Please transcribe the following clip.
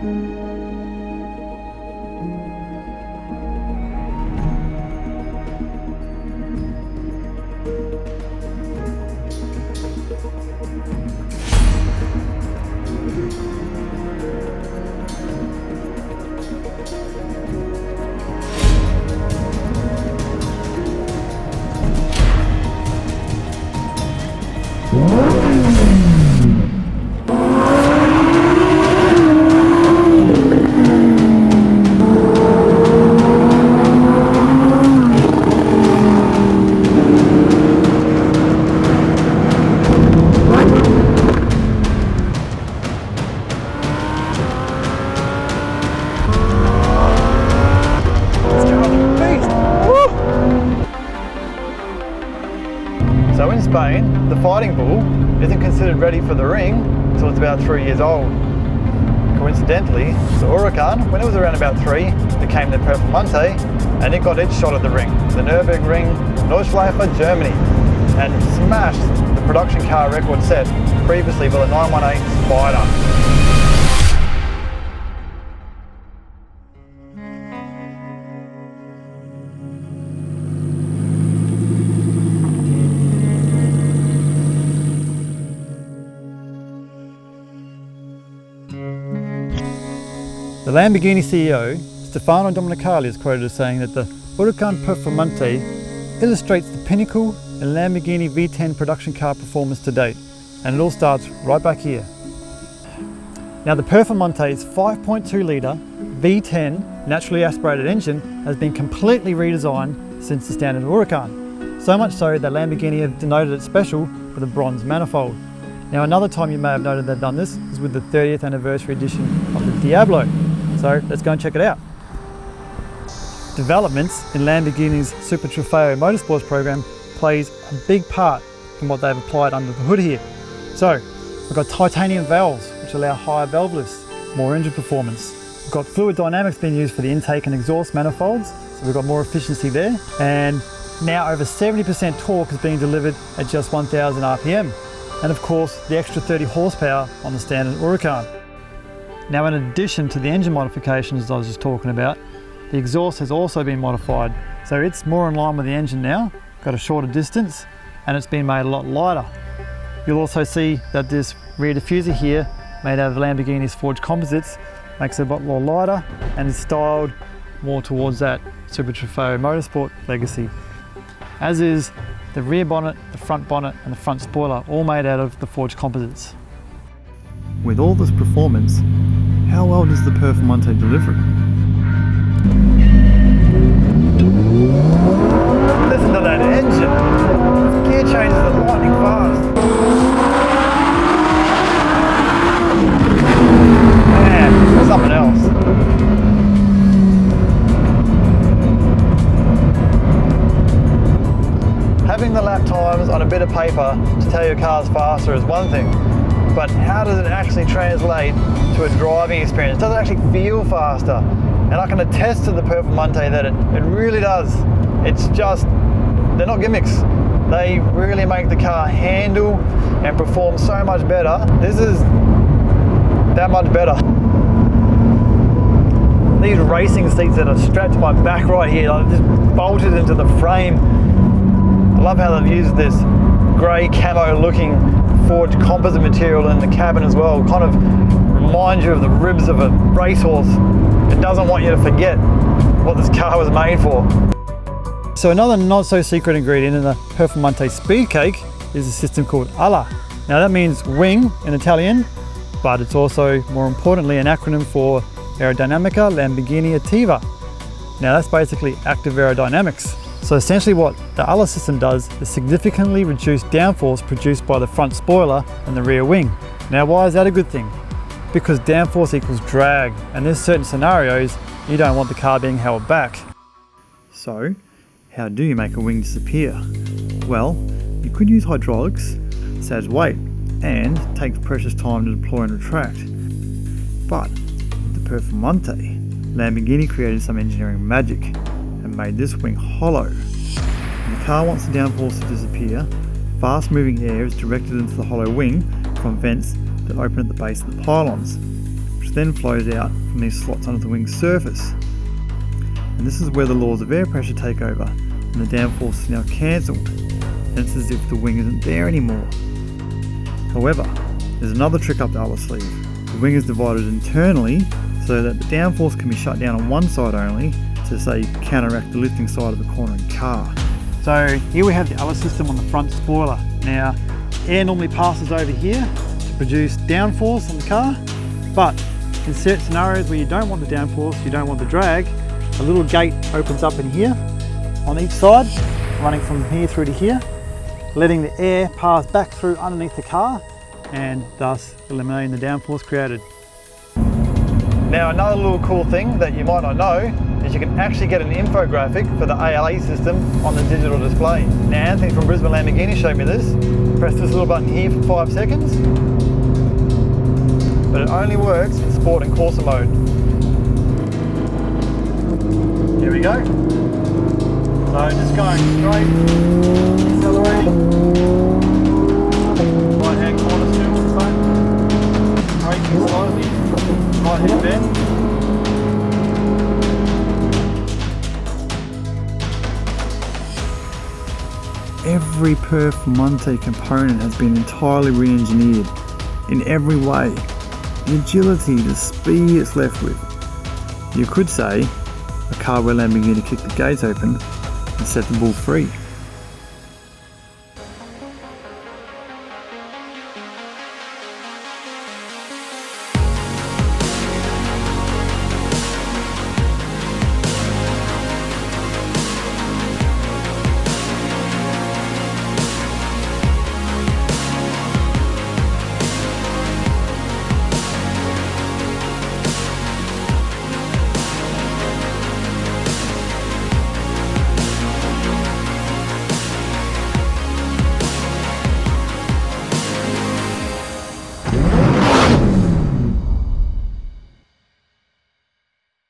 So in Spain, the Fighting Bull isn't considered ready for the ring until it's about 3 years old. Coincidentally, the Huracán, when it was around about 3, became the Performante, and it got its shot at the ring, the Nürburgring, Nordschleife, Germany, and smashed the production car record set previously by the 918 Spider. The Lamborghini CEO, Stefano Domenicali, is quoted as saying that the Huracán Performante illustrates the pinnacle in Lamborghini V10 production car performance to date, and it all starts right back here. Now the Performante's 5.2 litre V10 naturally aspirated engine has been completely redesigned since the standard Huracán, so much so that Lamborghini have denoted it special with a bronze manifold. Now another time you may have noted they've done this is with the 30th anniversary edition of the Diablo. So let's go and check it out. Developments in Lamborghini's Super Trofeo Motorsports program plays a big part in what they've applied under the hood here. So we've got titanium valves which allow higher valve lifts, more engine performance. We've got fluid dynamics being used for the intake and exhaust manifolds, so we've got more efficiency there. And now over 70% torque is being delivered at just 1000 RPM. And of course the extra 30 horsepower on the standard Huracán. Now in addition to the engine modifications I was just talking about, the exhaust has also been modified. So it's more in line with the engine now, got a shorter distance, and it's been made a lot lighter. You'll also see that this rear diffuser here, made out of Lamborghini's forged composites, makes it a lot more lighter and is styled more towards that Super Trofeo Motorsport legacy. As is the rear bonnet, the front bonnet and the front spoiler, all made out of the forged composites. With all this performance, how well does the Performante deliver? Listen to that engine! Its gear changes are lightning fast. Man, it's something else. Having the lap times on a bit of paper to tell your car's faster is one thing, but how does it actually translate to a driving experience? Does it actually feel faster? And I can attest to the Performante that it really does. It's just, they're not gimmicks. They really make the car handle and perform so much better. This is that much better. These racing seats that are strapped to my back right here, like just bolted into the frame. I love how they've used this grey camo looking forged composite material in the cabin as well. Kind of reminds you of the ribs of a racehorse. It doesn't want you to forget what this car was made for. So another not so secret ingredient in the Performante speed cake is a system called A.L.A. Now that means wing in Italian, but it's also more importantly an acronym for Aerodinamica Lamborghini Attiva. Now that's basically active aerodynamics. So essentially what the A.L.A. system does is significantly reduce downforce produced by the front spoiler and the rear wing. Now why is that a good thing? Because downforce equals drag, and there's certain scenarios you don't want the car being held back. So how do you make a wing disappear? Well, you could use hydraulics, saves weight, and takes precious time to deploy and retract. But the Performante, Lamborghini created some engineering magic and made this wing hollow. When the car wants the downforce to disappear, fast moving air is directed into the hollow wing from vents that open at the base of the pylons, which lift then flows out from these slots under the wing's surface. And this is where the laws of air pressure take over, and the downforce is now cancelled, and it's as if the wing isn't there anymore. However, there's another trick up our sleeve. The wing is divided internally so that the downforce can be shut down on one side only to, say, counteract the lifting side of a cornering car. So here we have the A.L.A system on the front spoiler. Now, air normally passes over here to produce downforce on the car, but in certain scenarios where you don't want the downforce, you don't want the drag, a little gate opens up in here on each side, running from here through to here, letting the air pass back through underneath the car and thus eliminating the downforce created. Now, another little cool thing that you might not know is you can actually get an infographic for the A.L.A system on the digital display. Now, Anthony from Brisbane Lamborghini showed me this. Press this little button here for 5 seconds, but it only works in sport and Corsa mode. Here we go. So just going straight, accelerating, right hand corner still on the phone, braking slightly, right hand bend. Every Performante component has been entirely re-engineered in every way. The agility, the speed it's left with. You could say a car where Lamborghini kicked the gates open and set the bull free.